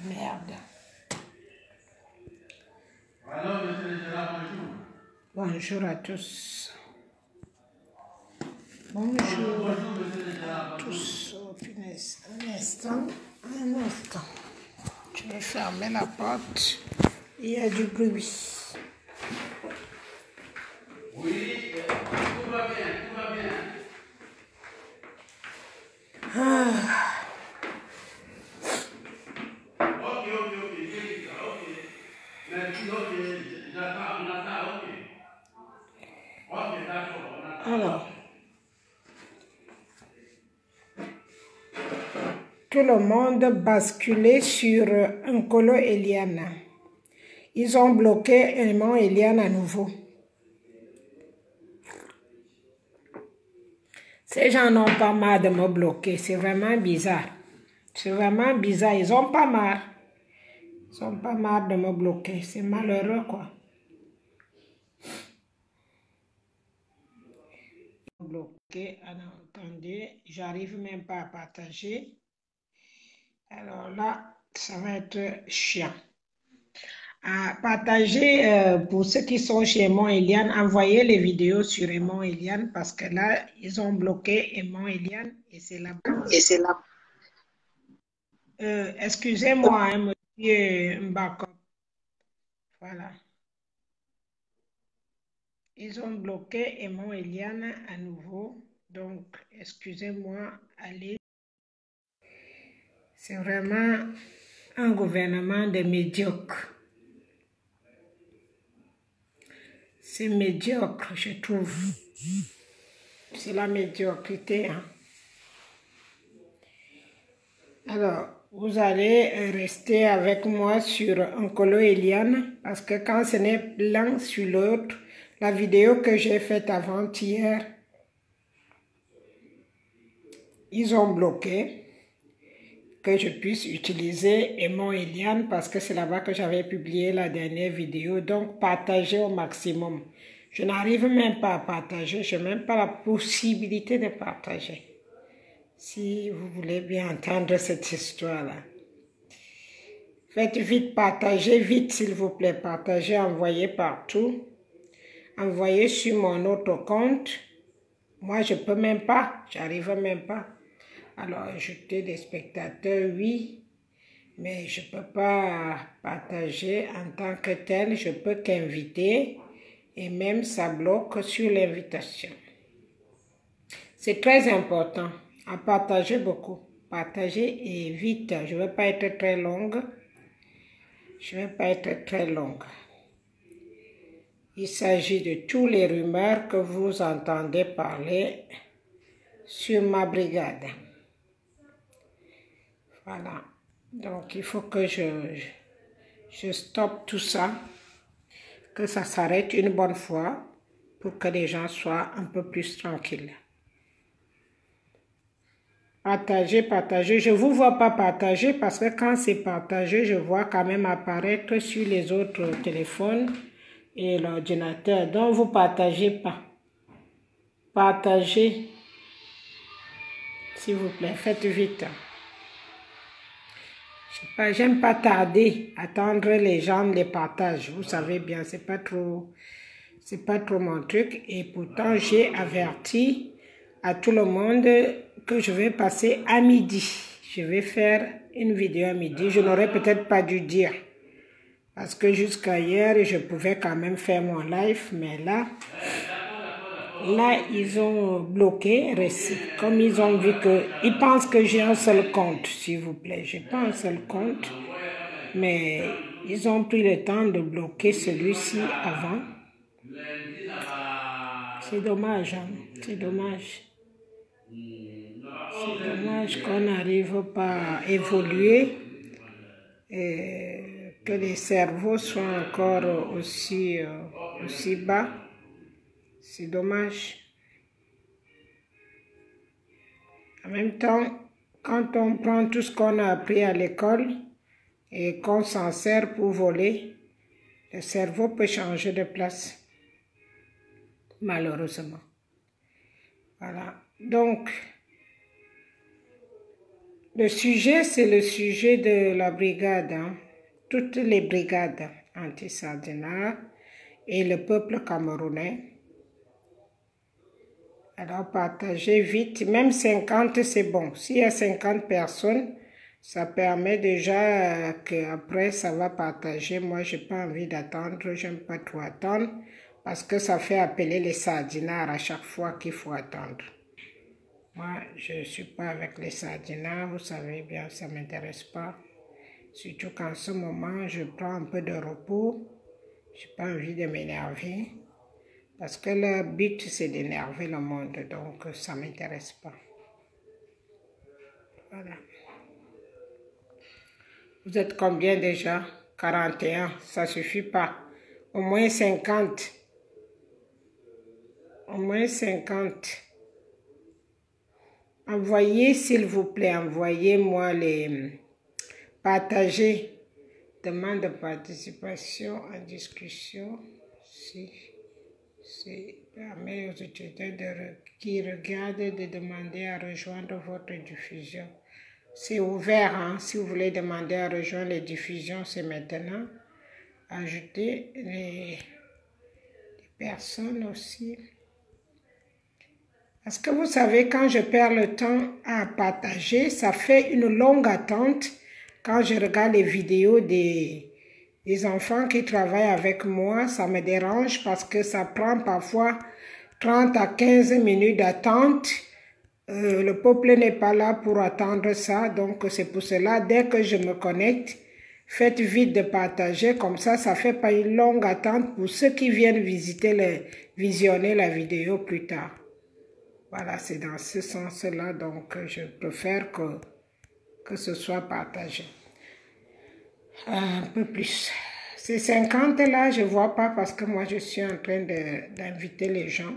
Merde. Bonjour à tous. Bonjour à tous. Oh, punaise. Un instant. Je vais fermer la porte. Il y a du bruit. Oui, tout va bien, tout va bien. Ok. Merci, j'attends, on attend, ok. Ok, d'accord, on attend. Alors, tout le monde basculait sur Nkolo Eliana. Ils ont bloqué Aimant Eliane à nouveau. Ces gens n'ont pas marre de me bloquer. C'est vraiment bizarre. C'est vraiment bizarre. Ils n'ont pas marre. Ils n'ont pas marre de me bloquer. C'est malheureux, quoi. Bloqué. Alors, attendez. J'arrive même pas à partager. Alors là, ça va être chiant. À partager pour ceux qui sont chez Aimant Eliane, envoyez les vidéos sur Aimant Eliane parce que là, ils ont bloqué Aimant Eliane et c'est là-bas. Excusez-moi, hein, monsieur Mbako. Voilà. Ils ont bloqué Aimant Eliane à nouveau. Donc, excusez-moi, allez. C'est vraiment un gouvernement de médiocres. C'est médiocre, je trouve. C'est la médiocrité. Hein. Alors, vous allez rester avec moi sur Nkolo Eliane parce que quand ce n'est l'un sur l'autre, la vidéo que j'ai faite avant-hier, ils ont bloqué que je puisse utiliser Aimant Eliane parce que c'est là-bas que j'avais publié la dernière vidéo. Donc, partagez au maximum. Je n'arrive même pas à partager, je n'ai même pas la possibilité de partager. Si vous voulez bien entendre cette histoire-là. Faites vite, partagez vite s'il vous plaît. Partagez, envoyez partout. Envoyez sur mon autre compte. Moi, je ne peux même pas. J'arrive même pas. Alors, ajouter des spectateurs, oui. Mais je ne peux pas partager en tant que tel. Je peux qu'inviter. Et même ça bloque sur l'invitation. C'est très important. À partager beaucoup. Partagez et vite. Je ne veux pas être très longue. Il s'agit de tous les rumeurs que vous entendez parler sur ma brigade. Voilà. Donc, il faut que je stoppe tout ça, que ça s'arrête une bonne fois pour que les gens soient un peu plus tranquilles. Partagez. Je ne vous vois pas partager parce que quand c'est partagé, je vois quand même apparaître sur les autres téléphones et l'ordinateur. Donc, vous ne partagez pas. Partagez. S'il vous plaît, faites vite. Je sais pas, j'aime pas tarder, attendre les gens les partagent. Vous savez bien, c'est pas trop mon truc. Et pourtant, j'ai averti à tout le monde que je vais passer à midi. Je vais faire une vidéo à midi. Je n'aurais peut-être pas dû dire. Parce que jusqu'à hier, je pouvais quand même faire mon live. Mais là, ils ont bloqué. Comme ils ont vu que... Ils pensent que j'ai un seul compte, s'il vous plaît. Je n'ai pas un seul compte. Mais ils ont pris le temps de bloquer celui-ci avant. C'est dommage, hein? C'est dommage. C'est dommage qu'on n'arrive pas à évoluer et que les cerveaux soient encore aussi bas. C'est dommage. En même temps, quand on prend tout ce qu'on a appris à l'école et qu'on s'en sert pour voler, le cerveau peut changer de place. Malheureusement. Voilà. Donc, Le sujet, c'est le sujet de la brigade, hein. Toutes les brigades anti-Sardina et le peuple camerounais. Alors, partagez vite, même 50, c'est bon. S'il y a 50 personnes, ça permet déjà qu'après, ça va partager. Moi, je n'ai pas envie d'attendre, j'aime pas trop attendre, parce que ça fait appeler les sardinards à chaque fois qu'il faut attendre. Moi, je ne suis pas avec les sardinards, vous savez bien, ça ne m'intéresse pas. Surtout qu'en ce moment, je prends un peu de repos. Je n'ai pas envie de m'énerver. Parce que le but, c'est d'énerver le monde. Donc, ça ne m'intéresse pas. Voilà. Vous êtes combien déjà? 41. Ça ne suffit pas. Au moins 50. Au moins 50. Envoyez, s'il vous plaît, envoyez-moi les... Partagez. Demande de participation en discussion. Si permet aux étudiants qui regardent de demander à rejoindre votre diffusion. C'est ouvert, hein? Si vous voulez demander à rejoindre les diffusions, c'est maintenant. Ajoutez les personnes aussi. Parce que vous savez, quand je perds le temps à partager, ça fait une longue attente quand je regarde les vidéos des enfants qui travaillent avec moi. Ça me dérange parce que ça prend parfois 30 à 15 minutes d'attente. Le peuple n'est pas là pour attendre ça. Donc c'est pour cela, dès que je me connecte, faites vite de partager. Comme ça, ça ne fait pas une longue attente pour ceux qui viennent visionner la vidéo plus tard. Voilà, c'est dans ce sens-là, donc je préfère que ce soit partagé. Un peu plus. Ces 50 là, je ne vois pas parce que moi, je suis en train d'inviter les gens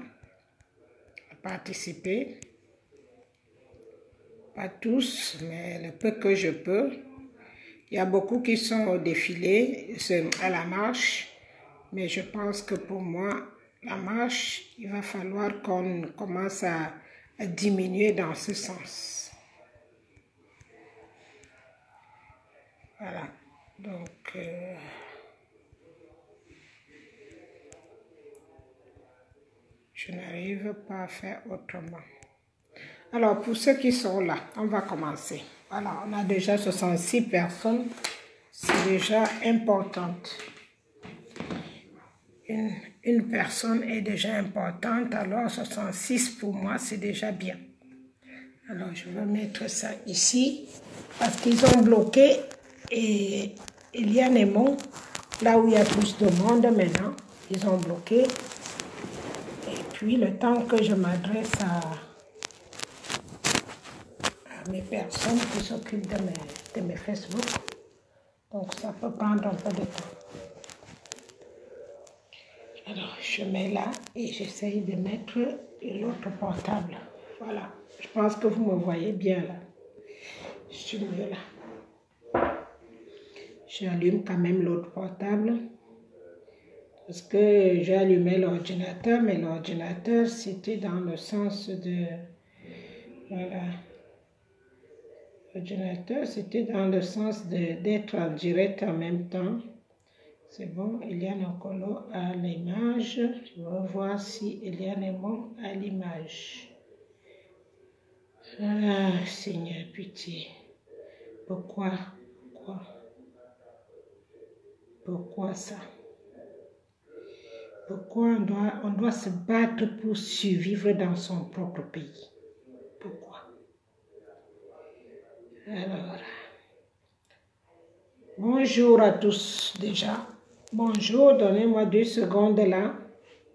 à participer. Pas tous, mais le peu que je peux. Il y a beaucoup qui sont au défilé, à la marche, mais je pense que pour moi, la marche, il va falloir qu'on commence à diminuer dans ce sens. Voilà, donc je n'arrive pas à faire autrement. Alors, pour ceux qui sont là, on va commencer. Voilà, on a déjà 66 personnes, c'est déjà importante. Une personne est déjà importante, alors 66 pour moi, c'est déjà bien. Alors, je vais mettre ça ici, parce qu'ils ont bloqué, et il y a des mots, là où il y a plus de monde maintenant, ils ont bloqué. Et puis, le temps que je m'adresse à mes personnes qui s'occupent de mes Facebook, donc ça peut prendre un peu de temps. Alors, je mets là et j'essaye de mettre l'autre portable. Voilà, je pense que vous me voyez bien là. Je suis mieux là. J'allume quand même l'autre portable parce que j'ai allumé l'ordinateur, mais l'ordinateur c'était dans le sens de... Voilà. L'ordinateur c'était dans le sens d'être en direct en même temps. C'est bon, Eliane Okolo à l'image. Je vais voir si Eliane est bon à l'image. Ah, Seigneur, pitié. Pourquoi ça? Pourquoi on doit se battre pour survivre dans son propre pays? Pourquoi? Alors, bonjour à tous déjà. Bonjour, donnez-moi 2 secondes là.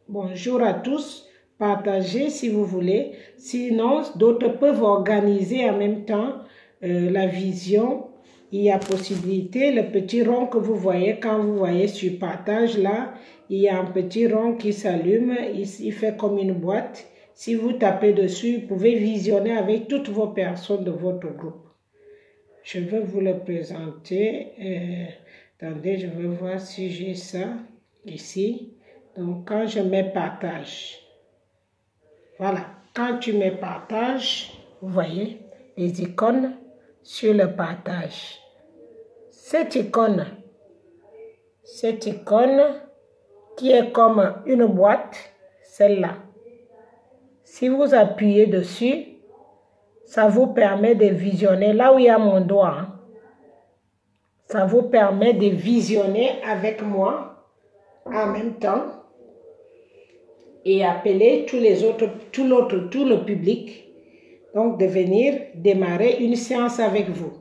Bonjour à tous. Partagez si vous voulez. Sinon, d'autres peuvent organiser en même temps la vision. Il y a possibilité. Le petit rond que vous voyez, quand vous voyez sur partage là, il y a un petit rond qui s'allume. Il fait comme une boîte. Si vous tapez dessus, vous pouvez visionner avec toutes vos personnes de votre groupe. Je vais vous le présenter. Attendez, je vais voir si j'ai ça ici. Donc, quand je mets partage, voilà, quand tu mets partage, vous voyez, les icônes sur le partage. Cette icône qui est comme une boîte, celle-là. Si vous appuyez dessus, ça vous permet de visionner, là où il y a mon doigt, hein, ça vous permet de visionner avec moi en même temps et appeler tous les autres, tout le public, donc de venir démarrer une séance avec vous.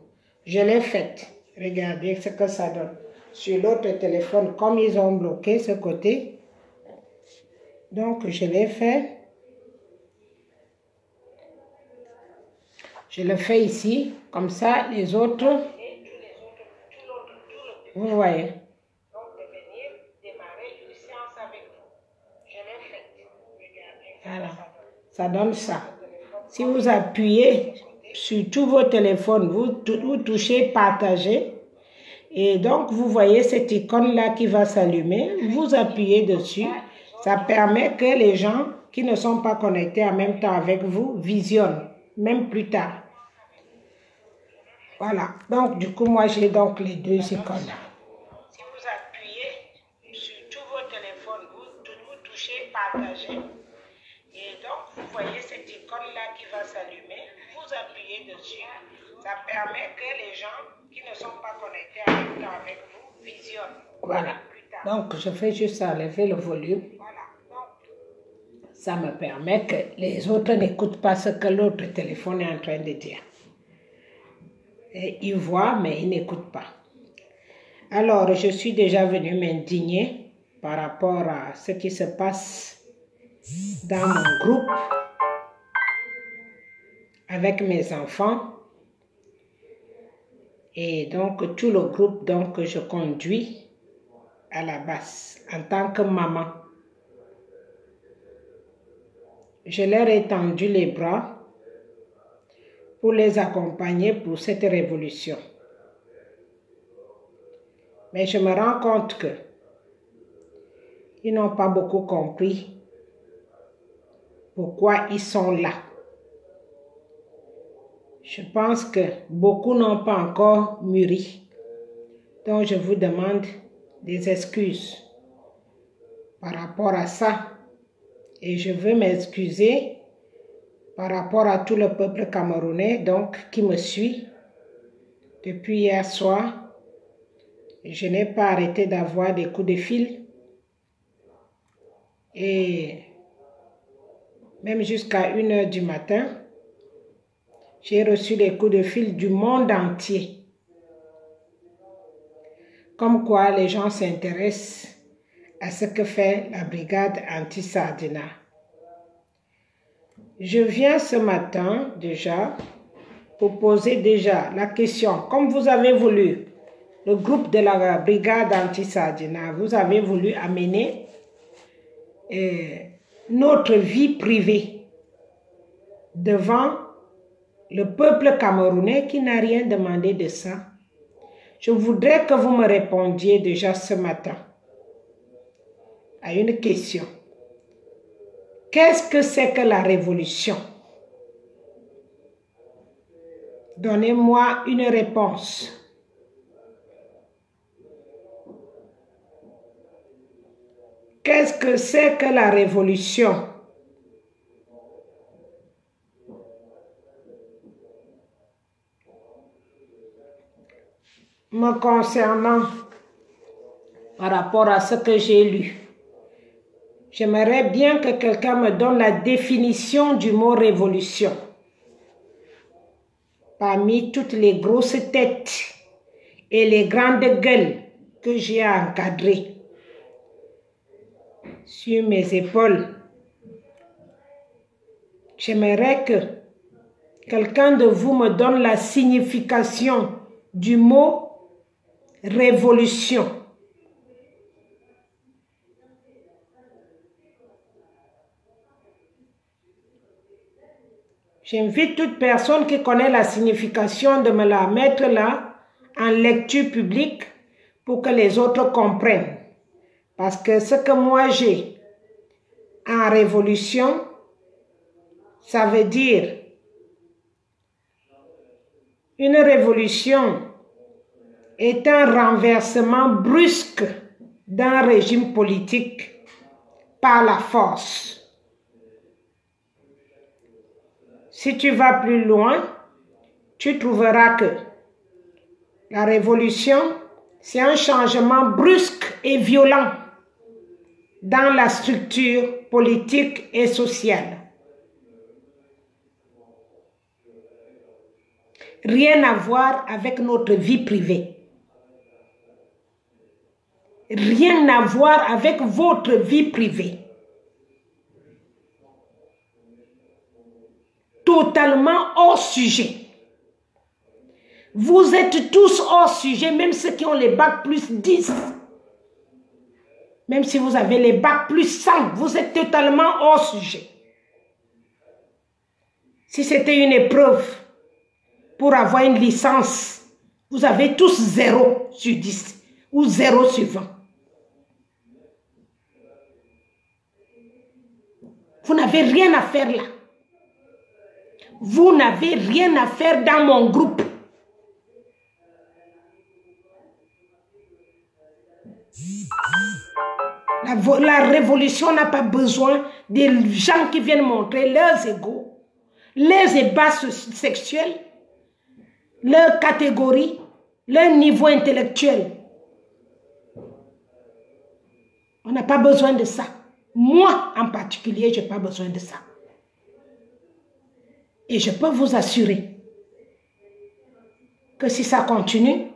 Je l'ai faite. Regardez ce que ça donne. Sur l'autre téléphone, comme ils ont bloqué ce côté, donc je l'ai fait. Je le fais ici, comme ça, les autres, vous voyez. Donc, de venir démarrer une séance avec vous. Je l'ai fait. Voilà, ça donne ça. Si vous appuyez sur tous vos téléphones, vous touchez partager. Et donc, vous voyez cette icône-là qui va s'allumer. Vous appuyez dessus. Ça permet que les gens qui ne sont pas connectés en même temps avec vous visionnent, même plus tard. Voilà. Donc, du coup, moi, j'ai donc les deux icônes. Si vous appuyez sur tous vos téléphones, vous touchez partager. Et donc, vous voyez cette icône-là qui va s'allumer. Vous appuyez dessus. Ça permet que les gens qui ne sont pas connectés en même temps avec vous visionnent. Voilà. Donc, je fais juste enlever le volume. Voilà. Donc, ça me permet que les autres n'écoutent pas ce que l'autre téléphone est en train de dire. Et ils voient, mais ils n'écoutent pas. Alors, je suis déjà venue m'indigner par rapport à ce qui se passe dans mon groupe avec mes enfants. Et donc, tout le groupe donc, que je conduis à la base en tant que maman. Je leur ai tendu les bras pour les accompagner pour cette révolution. Mais je me rends compte que ils n'ont pas beaucoup compris pourquoi ils sont là. Je pense que beaucoup n'ont pas encore mûri. Donc je vous demande des excuses par rapport à ça. Et je veux m'excuser par rapport à tout le peuple camerounais donc, qui me suit depuis hier soir. Je n'ai pas arrêté d'avoir des coups de fil. Et même jusqu'à 1h du matin, j'ai reçu des coups de fil du monde entier. Comme quoi les gens s'intéressent à ce que fait la brigade anti-Sardina. Je viens ce matin déjà pour poser déjà la question. Comme vous avez voulu, le groupe de la brigade anti-Sardina, vous avez voulu amener notre vie privée devant le peuple camerounais qui n'a rien demandé de ça. Je voudrais que vous me répondiez déjà ce matin à une question. Qu'est-ce que c'est que la révolution? Donnez-moi une réponse. Qu'est-ce que c'est que la révolution? Me concernant, par rapport à ce que j'ai lu, j'aimerais bien que quelqu'un me donne la définition du mot révolution. Parmi toutes les grosses têtes et les grandes gueules que j'ai encadrées sur mes épaules, j'aimerais que quelqu'un de vous me donne la signification du mot révolution. J'invite toute personne qui connaît la signification de me la mettre là en lecture publique pour que les autres comprennent. Parce que ce que moi j'ai en révolution, ça veut dire Une révolution est un renversement brusque d'un régime politique par la force. Si tu vas plus loin, tu trouveras que la révolution, c'est un changement brusque et violent dans la structure politique et sociale. Rien à voir avec notre vie privée. Rien à voir avec votre vie privée. Totalement hors sujet. Vous êtes tous hors sujet, même ceux qui ont les bacs plus 10. Même si vous avez les bacs plus 100, vous êtes totalement hors sujet. Si c'était une épreuve pour avoir une licence, vous avez tous 0 sur 10 ou 0 sur 20. Vous n'avez rien à faire là. Vous n'avez rien à faire dans mon groupe. La révolution n'a pas besoin des gens qui viennent montrer leurs égos, leurs ébats sexuels, leurs catégories, leur niveau intellectuel. On n'a pas besoin de ça. Moi, en particulier, je n'ai pas besoin de ça. Et je peux vous assurer que si ça continue,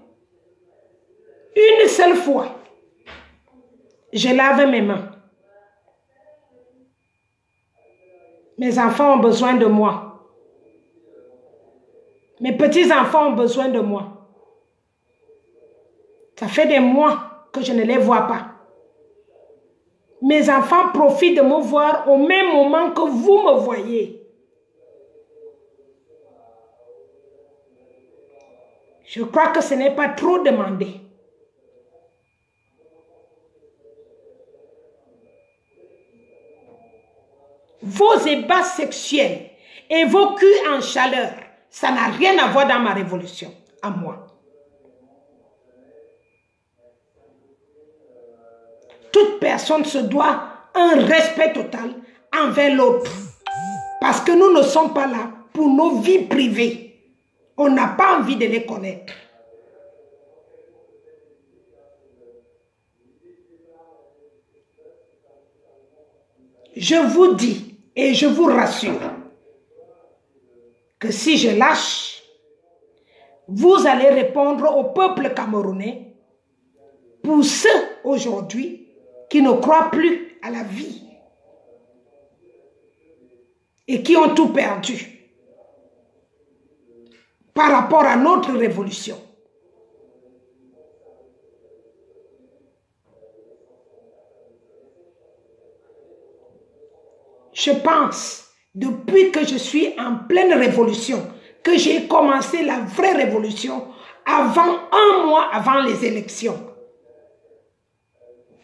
une seule fois, je lave mes mains. Mes enfants ont besoin de moi. Mes petits-enfants ont besoin de moi. Ça fait des mois que je ne les vois pas. Mes enfants profitent de me voir au même moment que vous me voyez. Je crois que ce n'est pas trop demandé. Vos ébats sexuels et vos culs en chaleur, ça n'a rien à voir dans ma révolution, à moi. Toute personne se doit un respect total envers l'autre. Parce que nous ne sommes pas là pour nos vies privées. On n'a pas envie de les connaître. Je vous dis et je vous rassure que si je lâche, vous allez répondre au peuple camerounais pour ceux aujourd'hui qui ne croient plus à la vie et qui ont tout perdu par rapport à notre révolution. Je pense, depuis que je suis en pleine révolution, que j'ai commencé la vraie révolution avant un mois avant les élections.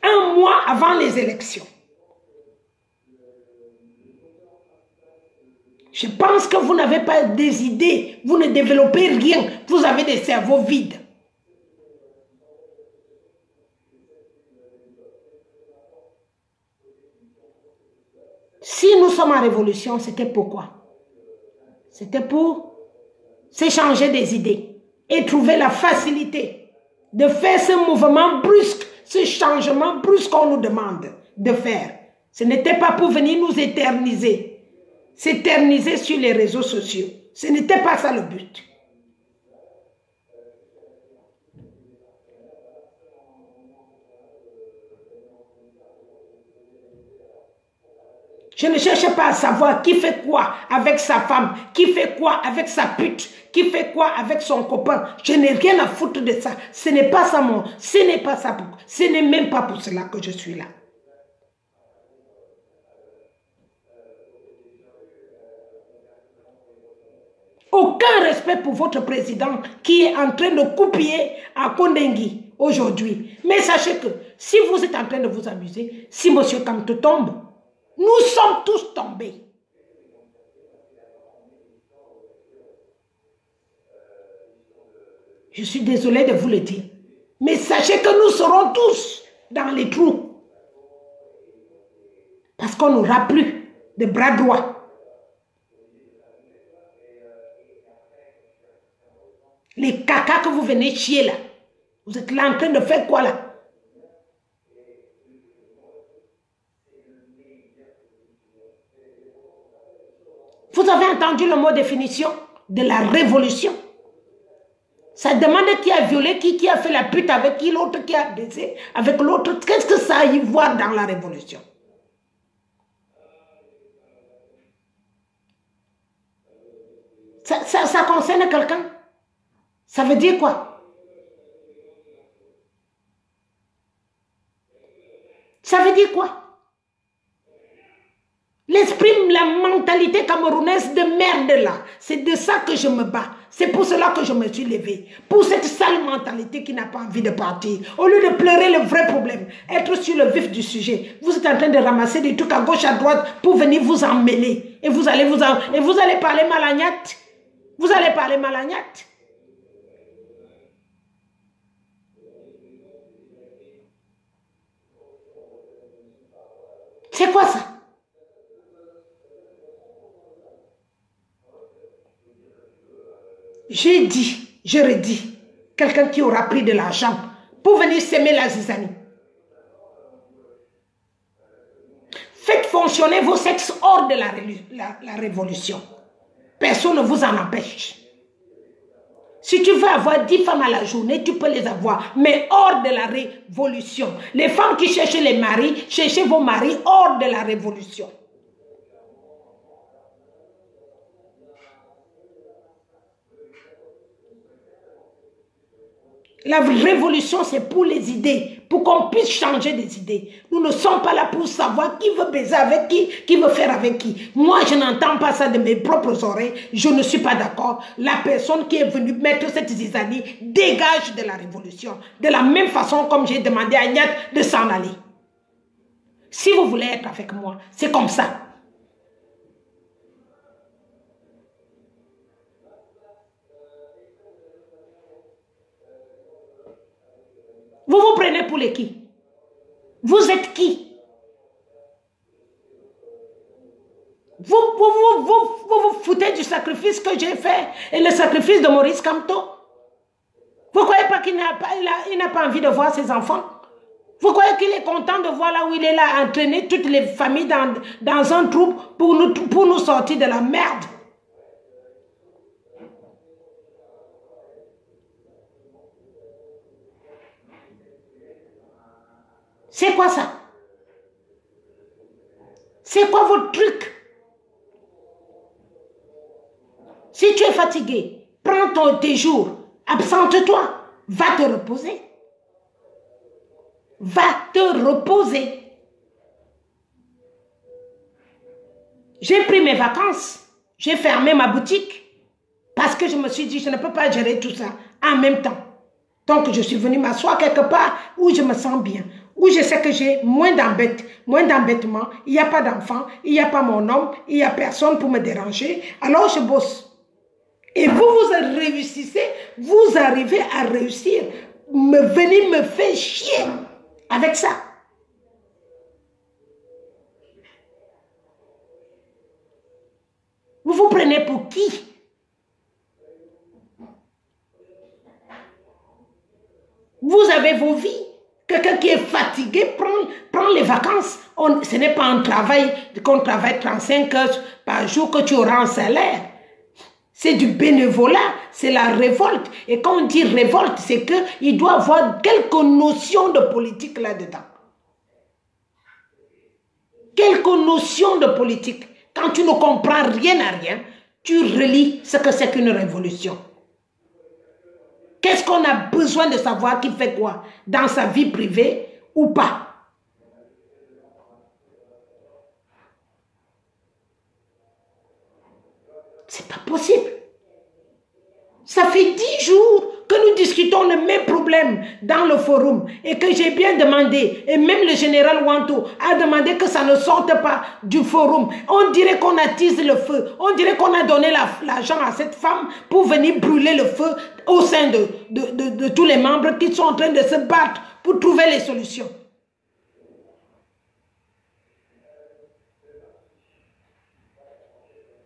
Un mois avant les élections. Je pense que vous n'avez pas des idées, vous ne développez rien, vous avez des cerveaux vides. Si nous sommes en révolution, c'était pourquoi? C'était pour s'échanger des idées et trouver la facilité de faire ce mouvement brusque, ce changement brusque qu'on nous demande de faire. Ce n'était pas pour venir nous éterniser, s'éterniser sur les réseaux sociaux. Ce n'était pas ça le but. Je ne cherche pas à savoir qui fait quoi avec sa femme, qui fait quoi avec sa pute, qui fait quoi avec son copain. Je n'ai rien à foutre de ça. Ce n'est pas ça ce n'est pas ça. Ce n'est même pas pour cela que je suis là. Aucun respect pour votre président qui est en train de couper à Kondengui aujourd'hui. Mais sachez que si vous êtes en train de vous amuser, si M. Kamto tombe, nous sommes tous tombés. Je suis désolée de vous le dire. Mais sachez que nous serons tous dans les trous. Parce qu'on n'aura plus de bras droits. Les caca que vous venez chier là. Vous êtes là en train de faire quoi là? Vous avez entendu le mot définition de la révolution? Ça demande qui a violé qui a fait la pute avec qui, l'autre qui a baisé avec l'autre. Qu'est-ce que ça a à y voir dans la révolution? Ça concerne quelqu'un? Ça veut dire quoi? Ça veut dire quoi? L'esprit, la mentalité camerounaise de merde là, c'est de ça que je me bats. C'est pour cela que je me suis levée. Pour cette sale mentalité qui n'a pas envie de partir. Au lieu de pleurer le vrai problème, être sur le vif du sujet, vous êtes en train de ramasser des trucs à gauche, à droite pour venir vous emmêler. Et vous allez parler malagnate. Vous allez parler malagnate. C'est quoi ça? J'ai dit, je redis, quelqu'un qui aura pris de l'argent pour venir s'aimer la zizanie. Faites fonctionner vos sexes hors de la révolution. Personne ne vous en empêche. Si tu veux avoir 10 femmes à la journée, tu peux les avoir, mais hors de la révolution. Les femmes qui cherchent les maris, cherchez vos maris hors de la révolution. La révolution, c'est pour les idées, pour qu'on puisse changer des idées. Nous ne sommes pas là pour savoir qui veut baiser avec qui veut faire avec qui. Moi, je n'entends pas ça de mes propres oreilles. Je ne suis pas d'accord. La personne qui est venue mettre cette zizanie dégage de la révolution. De la même façon comme j'ai demandé à Agnat de s'en aller. Si vous voulez être avec moi, c'est comme ça. Vous vous prenez pour les qui? Vous êtes qui? Vous vous foutez du sacrifice que j'ai fait et le sacrifice de Maurice Kamto. Vous croyez pas qu'il n'a pas envie de voir ses enfants? Vous croyez qu'il est content de voir là où il est là, entraîner toutes les familles dans un trou pour nous sortir de la merde? C'est quoi ça? C'est quoi votre truc? Si tu es fatigué, prends tes jours, absente-toi, va te reposer. Va te reposer. J'ai pris mes vacances, j'ai fermé ma boutique parce que je me suis dit je ne peux pas gérer tout ça en même temps. Donc je suis venue m'asseoir quelque part où je me sens bien, où je sais que j'ai moins d'embêtement, il n'y a pas d'enfant, il n'y a pas mon homme, il n'y a personne pour me déranger, alors je bosse. Et vous réussissez, vous arrivez à réussir, venir me faire chier avec ça. Vous vous prenez pour qui? Vous avez vos vies. Quelqu'un qui est fatigué prend les vacances. Ce n'est pas un travail qu'on travaille 35 heures par jour que tu auras un salaire. C'est du bénévolat, c'est la révolte. Et quand on dit révolte, c'est qu'il doit y avoir quelques notions de politique là-dedans. Quelques notions de politique. Quand tu ne comprends rien à rien, tu relis ce que c'est qu'une révolution. Qu'est-ce qu'on a besoin de savoir qui fait quoi dans sa vie privée ou pas? C'est pas possible. Ça fait 10 jours que nous discutons discutons le même problème dans le forum et que j'ai bien demandé, et même le général Wanto a demandé que ça ne sorte pas du forum, on dirait qu'on attise le feu, on dirait qu'on a donné l'argent à cette femme pour venir brûler le feu au sein de tous les membres qui sont en train de se battre pour trouver les solutions.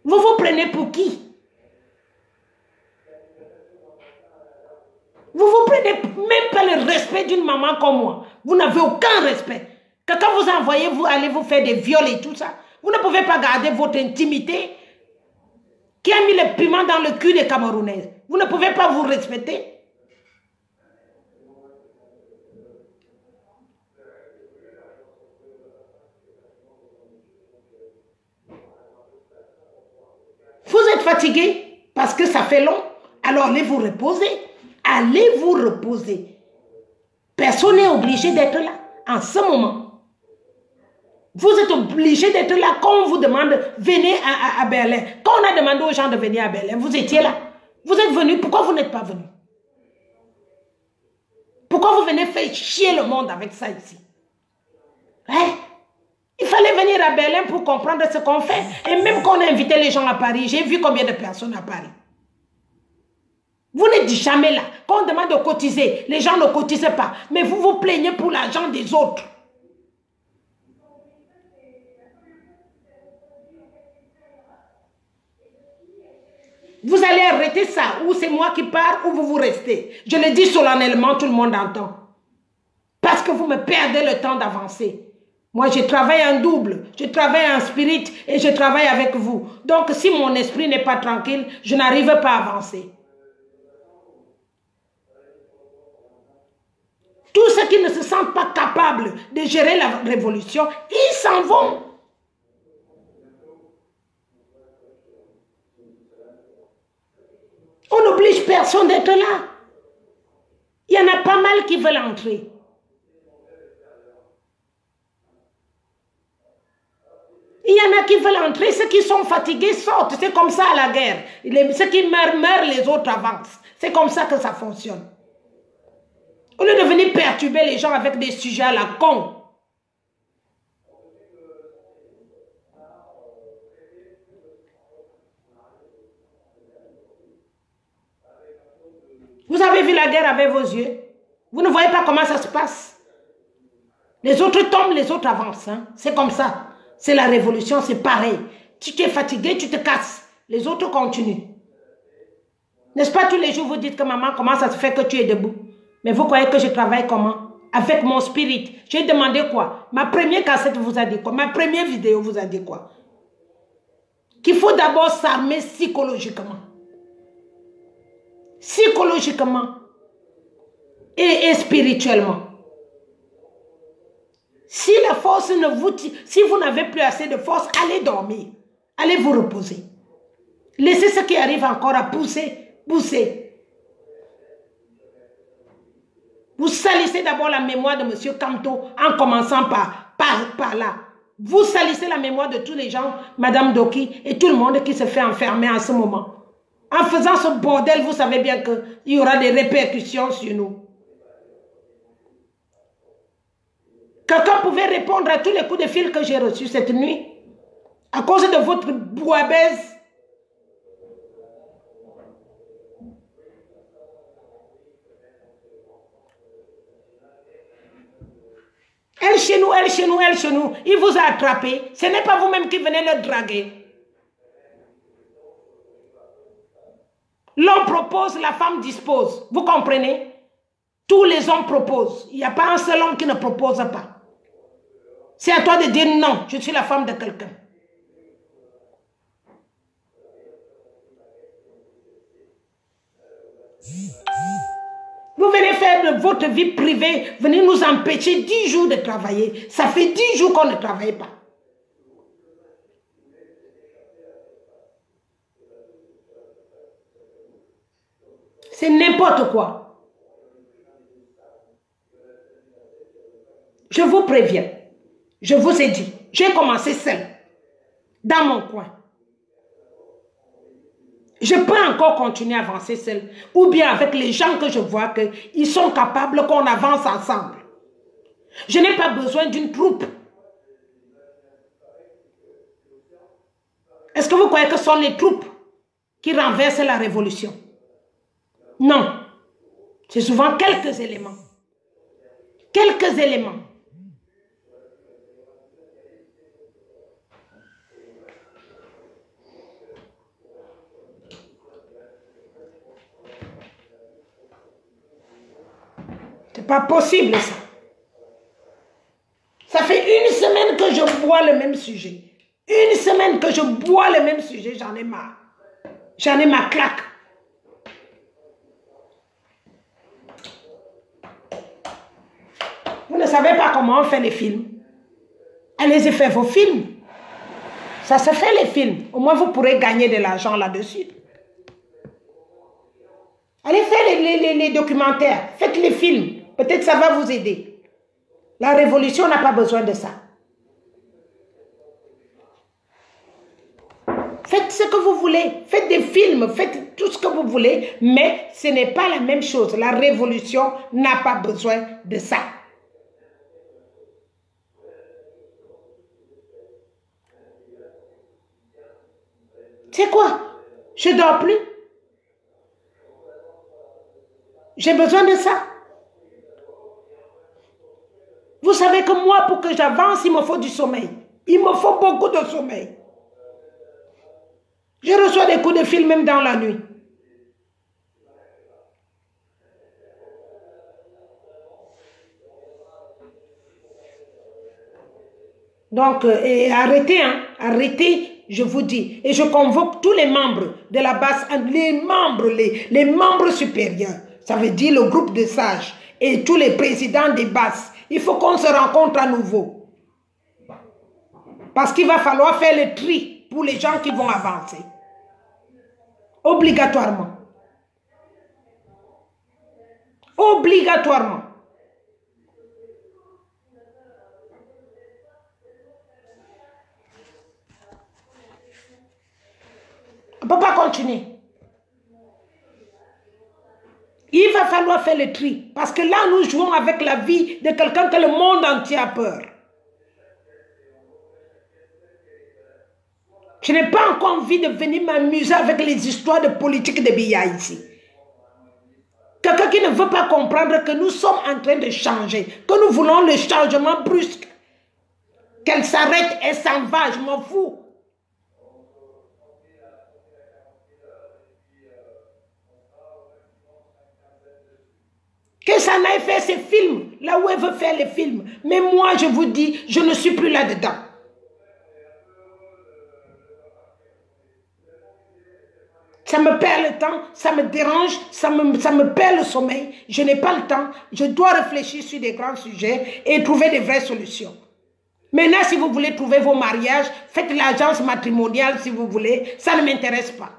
Vous vous prenez pour qui? Vous vous prenez même pas le respect d'une maman comme moi. Vous n'avez aucun respect. Que quand vous envoyez, vous allez vous faire des viols et tout ça. Vous ne pouvez pas garder votre intimité. Qui a mis le piment dans le cul des Camerounais? Vous ne pouvez pas vous respecter. Vous êtes fatigué parce que ça fait long. Alors allez vous reposer. Allez vous reposer. Personne n'est obligé d'être là en ce moment. Vous êtes obligé d'être là quand on vous demande venez à Berlin. Quand on a demandé aux gens de venir à Berlin, vous étiez là. Vous êtes venus, pourquoi vous n'êtes pas venus? Pourquoi vous venez faire chier le monde avec ça ici? Hein? Il fallait venir à Berlin pour comprendre ce qu'on fait. Et même quand on a invité les gens à Paris, j'ai vu combien de personnes à Paris. Vous n'êtes jamais là. Quand on demande de cotiser, les gens ne cotisent pas. Mais vous vous plaignez pour l'argent des autres. Vous allez arrêter ça. Ou c'est moi qui pars, ou vous restez. Je le dis solennellement, tout le monde entend. Parce que vous me perdez le temps d'avancer. Moi, je travaille en double. Je travaille en spirit et je travaille avec vous. Donc, si mon esprit n'est pas tranquille, je n'arrive pas à avancer. Tous ceux qui ne se sentent pas capables de gérer la révolution, ils s'en vont. On n'oblige personne d'être là. Il y en a pas mal qui veulent entrer. Il y en a qui veulent entrer, ceux qui sont fatigués sortent. C'est comme ça à la guerre. Ceux qui meurent, les autres avancent. C'est comme ça que ça fonctionne. Au lieu de venir perturber les gens avec des sujets à la con. Vous avez vu la guerre avec vos yeux? Vous ne voyez pas comment ça se passe? Les autres tombent, les autres avancent. Hein? C'est comme ça. C'est la révolution, c'est pareil. Tu t'es fatigué, tu te casses. Les autres continuent. N'est-ce pas tous les jours vous dites que maman, comment ça se fait que tu es debout? Mais vous croyez que je travaille comment? Avec mon spirit. J'ai demandé quoi? Ma première cassette vous a dit quoi? Ma première vidéo vous a dit quoi? Qu'il faut d'abord s'armer psychologiquement. Psychologiquement. Et spirituellement. Si la force ne vous... Si vous n'avez plus assez de force, allez dormir. Allez vous reposer. Laissez ce qui arrive encore à pousser. Pousser. Vous salissez d'abord la mémoire de M. Kamto en commençant par là. Vous salissez la mémoire de tous les gens, Madame Doki et tout le monde qui se fait enfermer en ce moment. En faisant ce bordel, vous savez bien qu'il y aura des répercussions sur nous. Quelqu'un pouvait répondre à tous les coups de fil que j'ai reçus cette nuit à cause de votre bouabaise. Elle chez nous, elle chez nous, elle chez nous. Il vous a attrapé. Ce n'est pas vous-même qui venez le draguer. L'homme propose, la femme dispose. Vous comprenez? Tous les hommes proposent. Il n'y a pas un seul homme qui ne propose pas. C'est à toi de dire non, je suis la femme de quelqu'un. Vous venez faire de votre vie privée, venez nous empêcher 10 jours de travailler. Ça fait 10 jours qu'on ne travaille pas. C'est n'importe quoi. Je vous préviens. Je vous ai dit, j'ai commencé seul, dans mon coin. Je peux encore continuer à avancer seul. Ou bien avec les gens que je vois qu'ils sont capables qu'on avance ensemble. Je n'ai pas besoin d'une troupe. Est-ce que vous croyez que ce sont les troupes qui renversent la révolution? Non. C'est souvent quelques éléments. Quelques éléments. C'est pas possible ça. Ça fait une semaine que je bois le même sujet. Une semaine que je bois le même sujet, j'en ai marre. J'en ai ma claque. Vous ne savez pas comment on fait les films. Allez-y faire vos films. Ça se fait les films. Au moins vous pourrez gagner de l'argent là-dessus. Allez faire les documentaires. Faites les films. Peut-être ça va vous aider. La révolution n'a pas besoin de ça. Faites ce que vous voulez. Faites des films. Faites tout ce que vous voulez. Mais ce n'est pas la même chose. La révolution n'a pas besoin de ça. C'est quoi? Je ne dors plus. J'ai besoin de ça. Vous savez que moi, pour que j'avance, il me faut du sommeil. Il me faut beaucoup de sommeil. Je reçois des coups de fil même dans la nuit. Donc, arrêtez, hein, arrêtez, je vous dis. Et je convoque tous les membres de la base, les membres supérieurs. Ça veut dire le groupe de sages et tous les présidents des bases. Il faut qu'on se rencontre à nouveau. Parce qu'il va falloir faire le tri pour les gens qui vont avancer. Obligatoirement. Obligatoirement. On ne peut pas continuer. Il va falloir faire le tri. Parce que là, nous jouons avec la vie de quelqu'un que le monde entier a peur. Je n'ai pas encore envie de venir m'amuser avec les histoires de politique de Biya ici. Quelqu'un qui ne veut pas comprendre que nous sommes en train de changer. Que nous voulons le changement brusque. Qu'elle s'arrête et s'en va, je m'en fous. Que ça n'aille faire ses films, là où elle veut faire les films. Mais moi, je vous dis, je ne suis plus là-dedans. Ça me perd le temps, ça me dérange, ça me perd le sommeil. Je n'ai pas le temps. Je dois réfléchir sur des grands sujets et trouver des vraies solutions. Maintenant, si vous voulez trouver vos mariages, faites l'agence matrimoniale si vous voulez. Ça ne m'intéresse pas.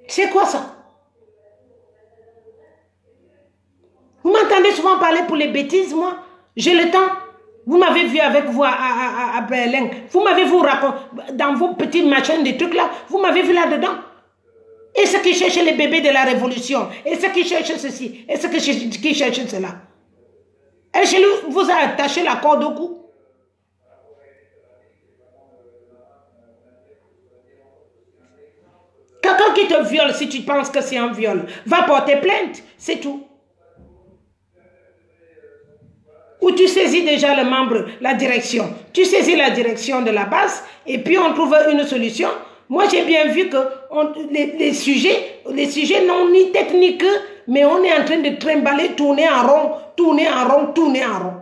C'est quoi ça? Vous m'entendez souvent parler pour les bêtises, moi? J'ai le temps. Vous m'avez vu avec vous à Berlin. Vous m'avez vu dans vos petits machins, des trucs là. Vous m'avez vu là-dedans. Et ceux qui cherchent les bébés de la révolution. Et ceux qui cherchent ceci. Et ceux qui cherchent cela. Et chez lui, vous a attaché la corde au cou. Quelqu'un qui te viole, si tu penses que c'est un viol, va porter plainte. C'est tout. Ou tu saisis déjà le membre, la direction. Tu saisis la direction de la base et puis on trouve une solution. Moi, j'ai bien vu que les sujets n'ont ni tête ni queue, mais on est en train de trimballer, tourner en rond, tourner en rond, tourner en rond.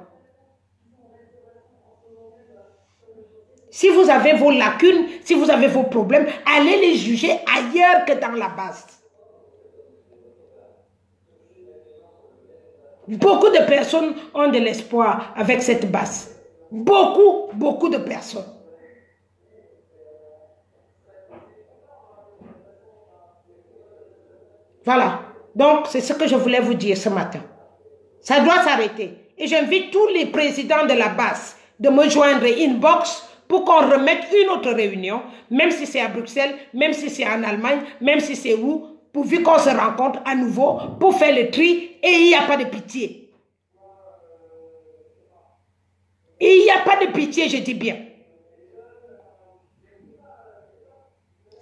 Si vous avez vos lacunes, si vous avez vos problèmes, allez les juger ailleurs que dans la base. Beaucoup de personnes ont de l'espoir avec cette base. Beaucoup de personnes. Voilà. Donc, c'est ce que je voulais vous dire ce matin. Ça doit s'arrêter. Et j'invite tous les présidents de la base de me joindre inbox pour qu'on remette une autre réunion, même si c'est à Bruxelles, même si c'est en Allemagne, même si c'est où, pourvu qu'on se rencontre à nouveau pour faire le tri et il n'y a pas de pitié. Et il n'y a pas de pitié, je dis bien.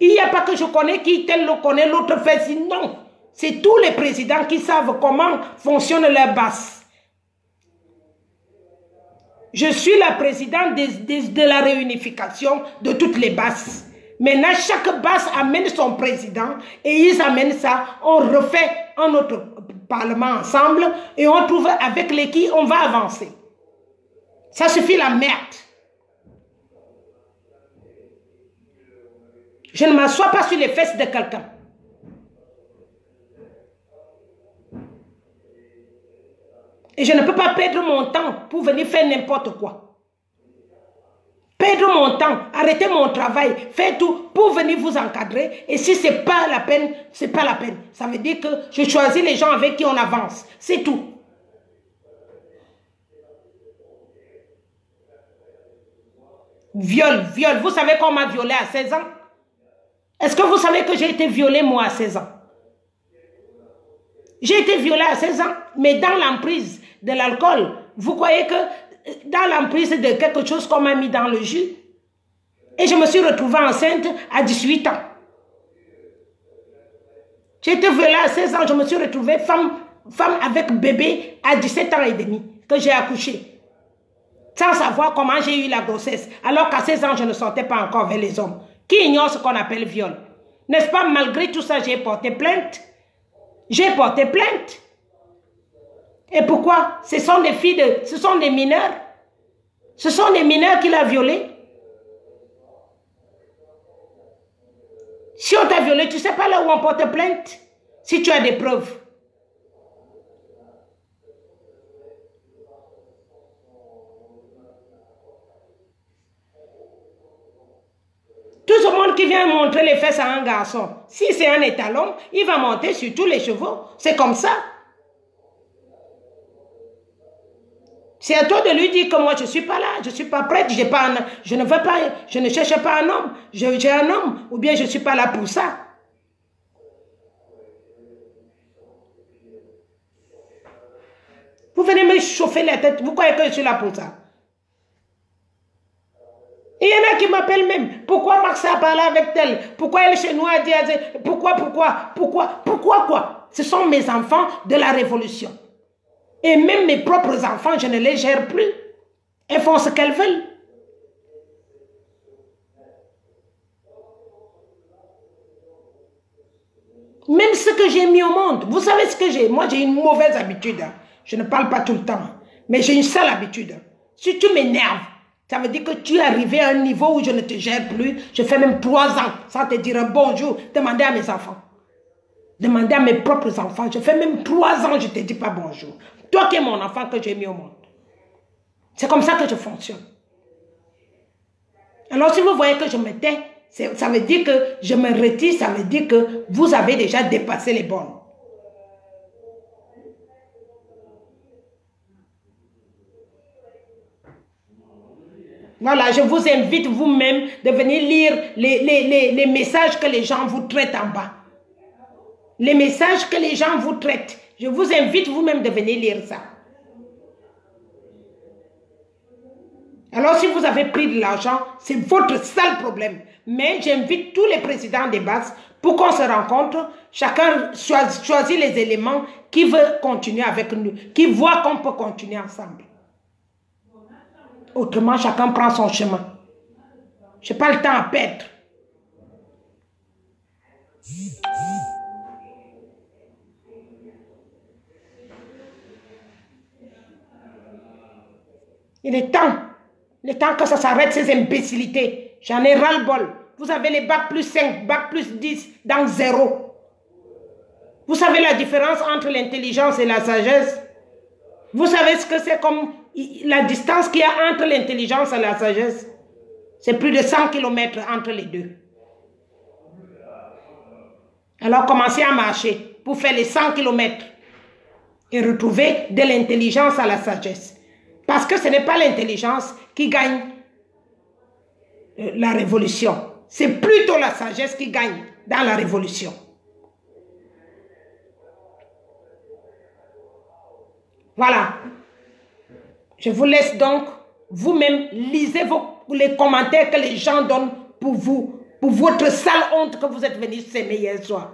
Il n'y a pas que je connais qui tel le connaît, l'autre fait si. Non. C'est tous les présidents qui savent comment fonctionne leur base. Je suis la présidente de la réunification de toutes les bases. Maintenant, chaque base amène son président et ils amènent ça. On refait un autre parlement ensemble et on trouve avec les qui on va avancer. Ça suffit la merde. Je ne m'assois pas sur les fesses de quelqu'un. Et je ne peux pas perdre mon temps pour venir faire n'importe quoi. Perdre mon temps, arrêter mon travail, faire tout pour venir vous encadrer. Et si ce n'est pas la peine, ce n'est pas la peine. Ça veut dire que je choisis les gens avec qui on avance. C'est tout. Viol. Vous savez qu'on m'a violée à 16 ans? Est-ce que vous savez que j'ai été violée moi à 16 ans? J'ai été violée à 16 ans, mais dans l'emprise de l'alcool. Vous croyez que dans l'emprise de quelque chose qu'on m'a mis dans le jus? Et je me suis retrouvée enceinte à 18 ans. J'ai été violée à 16 ans, je me suis retrouvée femme avec bébé à 17 ans et demi, que j'ai accouché. Sans savoir comment j'ai eu la grossesse, alors qu'à 16 ans, je ne sortais pas encore vers les hommes. Qui ignore ce qu'on appelle viol? N'est-ce pas, malgré tout ça, j'ai porté plainte? J'ai porté plainte. Et pourquoi? Ce sont des filles, ce sont des mineurs. Ce sont des mineurs qui l'ont violée. Si on t'a violé, tu ne sais pas là où on porte plainte? Si tu as des preuves. Tout ce monde qui vient montrer les fesses à un garçon, si c'est un étalon, il va monter sur tous les chevaux. C'est comme ça. C'est à toi de lui dire que moi je ne suis pas là, je ne suis pas prête, je ne veux pas, je ne cherche pas un homme, j'ai un homme, ou bien je ne suis pas là pour ça. Vous venez me chauffer la tête, vous croyez que je suis là pour ça? Il y en a qui m'appellent même. Pourquoi Max a parlé avec tel? Pourquoi elle chez nous a dit? Pourquoi quoi? Ce sont mes enfants de la révolution. Et même mes propres enfants, je ne les gère plus. Elles font ce qu'elles veulent. Même ce que j'ai mis au monde. Vous savez ce que j'ai? Moi, j'ai une mauvaise habitude. Je ne parle pas tout le temps. Mais j'ai une seule habitude. Si tu m'énerves, ça veut dire que tu es arrivé à un niveau où je ne te gère plus. Je fais même 3 ans sans te dire un bonjour. Demandez à mes enfants. Demandez à mes propres enfants. Je fais même 3 ans, je ne te dis pas bonjour. Toi qui es mon enfant que j'ai mis au monde. C'est comme ça que je fonctionne. Alors si vous voyez que je me tais, ça veut dire que je me retire, ça veut dire que vous avez déjà dépassé les bornes. Voilà, je vous invite vous-même de venir lire les messages que les gens vous traitent en bas. Les messages que les gens vous traitent. Je vous invite vous-même de venir lire ça. Alors si vous avez pris de l'argent, c'est votre seul problème. Mais j'invite tous les présidents des bases pour qu'on se rencontre. Chacun choisit les éléments qui veut continuer avec nous, qui voit qu'on peut continuer ensemble. Autrement, chacun prend son chemin. Je n'ai pas le temps à perdre. Il est temps que ça s'arrête, ces imbécilités. J'en ai ras-le-bol. Vous avez les bacs plus 5, bacs plus 10 dans 0. Vous savez la différence entre l'intelligence et la sagesse? Vous savez ce que c'est comme la distance qu'il y a entre l'intelligence et la sagesse? C'est plus de 100 km entre les deux. Alors commencez à marcher pour faire les 100 km. et retrouver de l'intelligence à la sagesse. Parce que ce n'est pas l'intelligence qui gagne la révolution. C'est plutôt la sagesse qui gagne dans la révolution. Voilà. Je vous laisse donc, vous-même, lisez les commentaires que les gens donnent pour vous, pour votre sale honte que vous êtes venu s'aimer hier soir.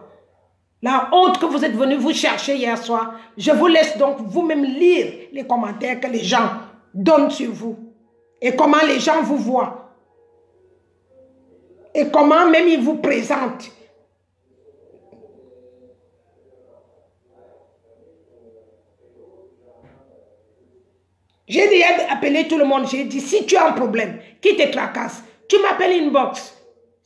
La honte que vous êtes venu vous chercher hier soir. Je vous laisse donc vous-même lire les commentaires que les gens donnent sur vous. Et comment les gens vous voient. Et comment même ils vous présentent. J'ai déjà appelé tout le monde. J'ai dit, si tu as un problème, qui te tracasse, tu m'appelles inbox.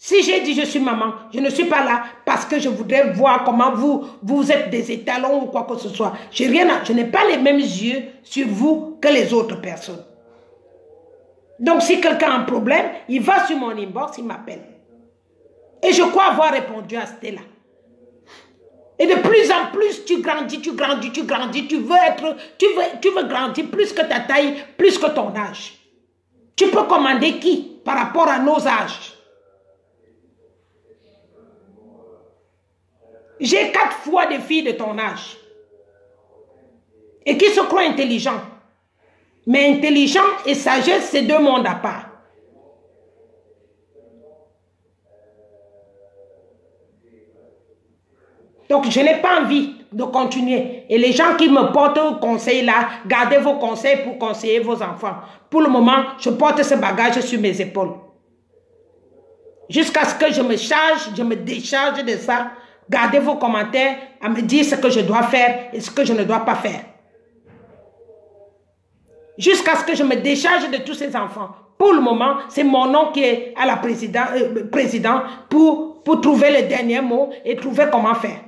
Si j'ai dit je suis maman, je ne suis pas là parce que je voudrais voir comment vous êtes des étalons ou quoi que ce soit. Je n'ai pas les mêmes yeux sur vous que les autres personnes. Donc si quelqu'un a un problème, il va sur mon inbox, il m'appelle. Et je crois avoir répondu à Stella. Et de plus en plus, tu grandis, tu grandis, tu grandis, tu veux grandir plus que ta taille, plus que ton âge. Tu peux commander qui par rapport à nos âges? J'ai 4 fois des filles de ton âge. Et qui se croient intelligents. Mais intelligent et sagesse, c'est 2 mondes à part. Donc, je n'ai pas envie de continuer. Et les gens qui me portent conseil là, gardez vos conseils pour conseiller vos enfants. Pour le moment, je porte ce bagage sur mes épaules. Jusqu'à ce que je me charge, je me décharge de ça. Gardez vos commentaires à me dire ce que je dois faire et ce que je ne dois pas faire. Jusqu'à ce que je me décharge de tous ces enfants. Pour le moment, c'est mon nom qui est à la président pour trouver le dernier mot et trouver comment faire.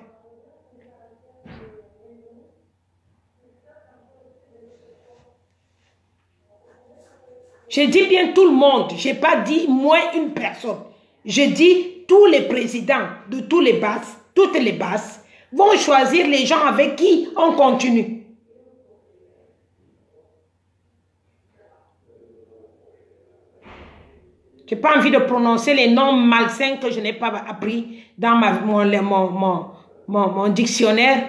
Je dis bien tout le monde. Je n'ai pas dit moins une personne. Je dis tous les présidents de toutes les bases vont choisir les gens avec qui on continue. Je n'ai pas envie de prononcer les noms malsains que je n'ai pas appris dans mon dictionnaire.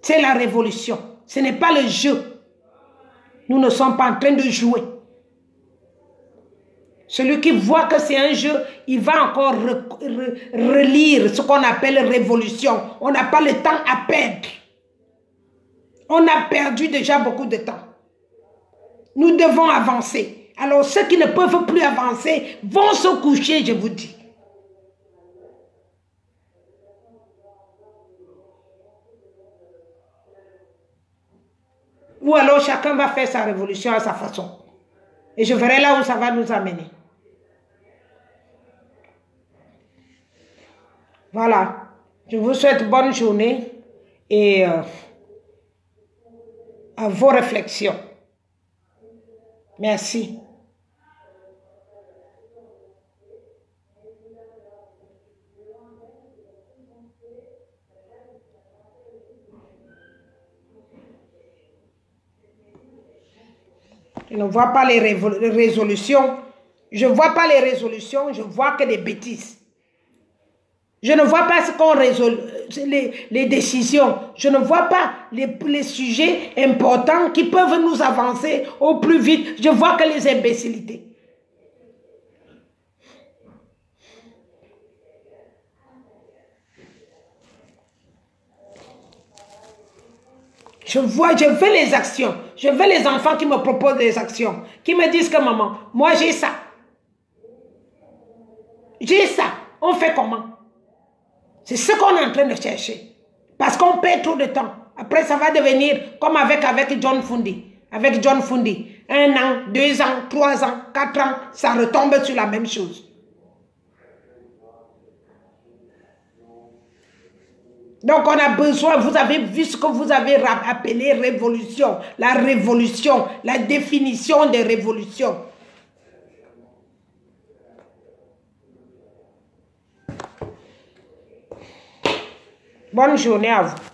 C'est la révolution. Ce n'est pas le jeu. Nous ne sommes pas en train de jouer. Celui qui voit que c'est un jeu, il va encore relire ce qu'on appelle révolution. On n'a pas le temps à perdre. On a perdu déjà beaucoup de temps. Nous devons avancer. Alors ceux qui ne peuvent plus avancer vont se coucher, je vous dis. Ou alors chacun va faire sa révolution à sa façon. Et je verrai là où ça va nous amener. Voilà. Je vous souhaite bonne journée et à vos réflexions. Merci. Je ne vois pas les résolutions. Je ne vois pas les résolutions, je vois que des bêtises. Je ne vois pas ce qu'on résout, les décisions. Je ne vois pas les sujets importants qui peuvent nous avancer au plus vite. Je vois que les imbécilités. Je veux les actions. Je veux les enfants qui me proposent des actions. Qui me disent que maman, moi j'ai ça. J'ai ça. On fait comment? C'est ce qu'on est en train de chercher. Parce qu'on perd trop de temps. Après, ça va devenir comme avec John Fundi. Avec John Fundi. 1 an, 2 ans, 3 ans, 4 ans, ça retombe sur la même chose. Donc, on a besoin, vous avez vu ce que vous avez appelé révolution. La révolution, la définition de révolution. Bonne journée à vous.